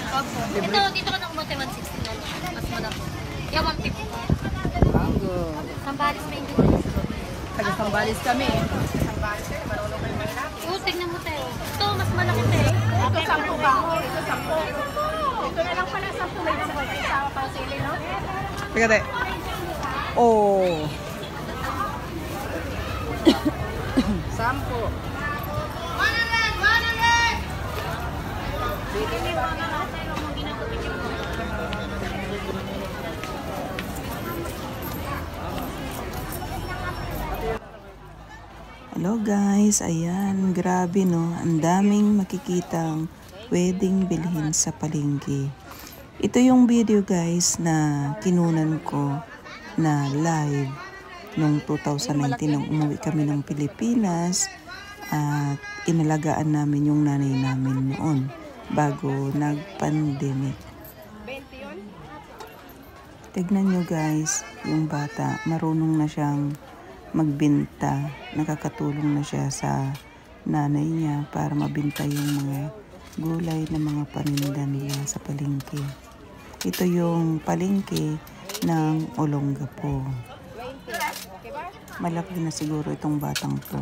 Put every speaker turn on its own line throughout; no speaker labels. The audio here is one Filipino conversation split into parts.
Opo. Ito, dito ka na kumunti 160 na lang. Mas malaki. Yung 150.
Bago.
Sambales may English.
Taga-Sambales kami eh. Sambales kayo, marunong kayo may natin.
Oo, tignan mo tayo. Ito, mas malaki tayo.
Ito 10 ba? Ito 10. Ito na lang pala 10 may nang konti sa pasili, no? Teka, te. Oh. 10.
Hello guys, ayan, grabe no, ang daming makikitang pwedeng bilhin sa palengke. Ito yung video guys na kinunan ko na live noong 2019 nung umuwi kami ng Pilipinas at inalagaan namin yung nanay namin noon bago nag-pandemic. Tignan nyo guys, yung bata, marunong na siyang magbenta, nakakatulong na siya sa nanay niya para mabenta yung mga gulay na mga paninda nila sa palengke. Ito yung palengke ng Olongapo. Malaki na siguro itong batang to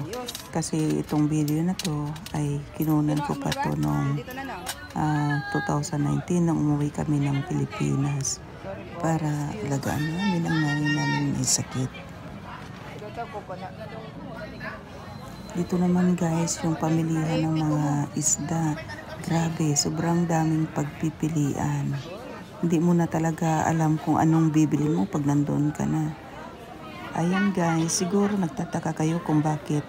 kasi itong video na to ay kinunan ko pa to noong 2019 nang umuwi kami ng Pilipinas para alagaan namin ang nanay namin may sakit. Dito naman guys yung pamilihan ng mga isda. Grabe, sobrang daming pagpipilian. Hindi mo na talaga alam kung anong bibili mo pag nandun ka na. Ayan guys, siguro nagtataka kayo kung bakit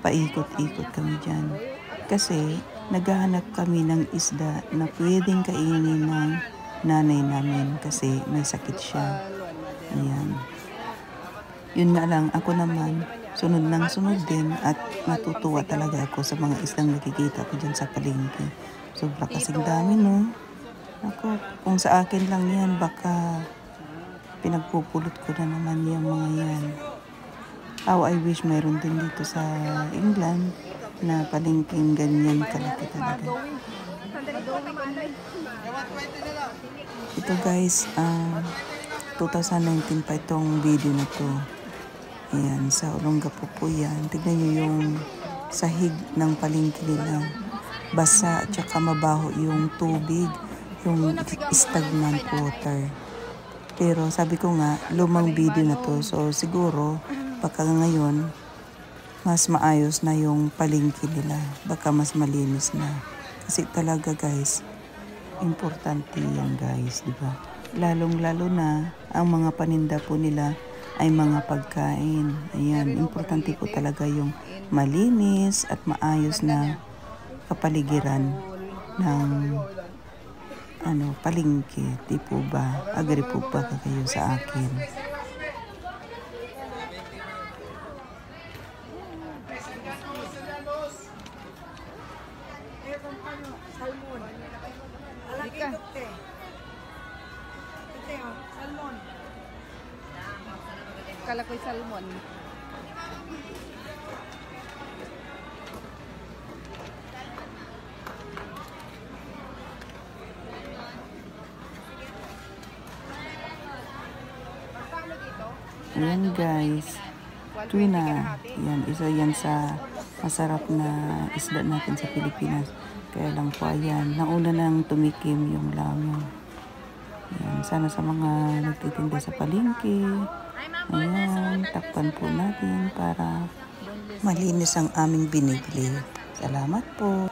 paikot-ikot kami dyan. Kasi naghahanap kami ng isda na pwedeng kainin ng nanay namin kasi may sakit siya. Ayan. Yun nga lang, ako naman, sunod ng sunod din at natutuwa talaga ako sa mga isdang nakikita ko dyan sa palengke. Sobra kasing dami, no? Ako, kung sa akin lang yan, baka pinagpupulot ko na naman yung mga yan. How I wish mayroon din dito sa England na palengking ganyan kalaki talaga. Ito guys, 2019 pa itong video na to. Ayan, sa Olongapo po yan. Tignan nyo yung sahig ng palengke nila. Basa at saka mabaho yung tubig, yung stagnant water. Pero sabi ko nga, lumang video na to. So siguro, baka ngayon, mas maayos na yung palengke nila. Baka mas malinis na. Kasi talaga guys, importante yan guys, di ba? Lalong-lalo na ang mga paninda po nila ay mga pagkain. Ayan, importante po talaga yung malinis at maayos na kapaligiran ng palengke. Di po ba? Agree po ba kayo sa akin?
Salmon. Kala ko'y salmon.
Ayan guys, tuna. Yan, isa yan sa masarap na isda natin sa Pilipinas. Kaya lang po ayan, nauna nang tumikim yung lamang. Ayan, sana sa mga nagtitinda sa palengke, ayan, takpan po natin para malinis ang aming binibili. Salamat po.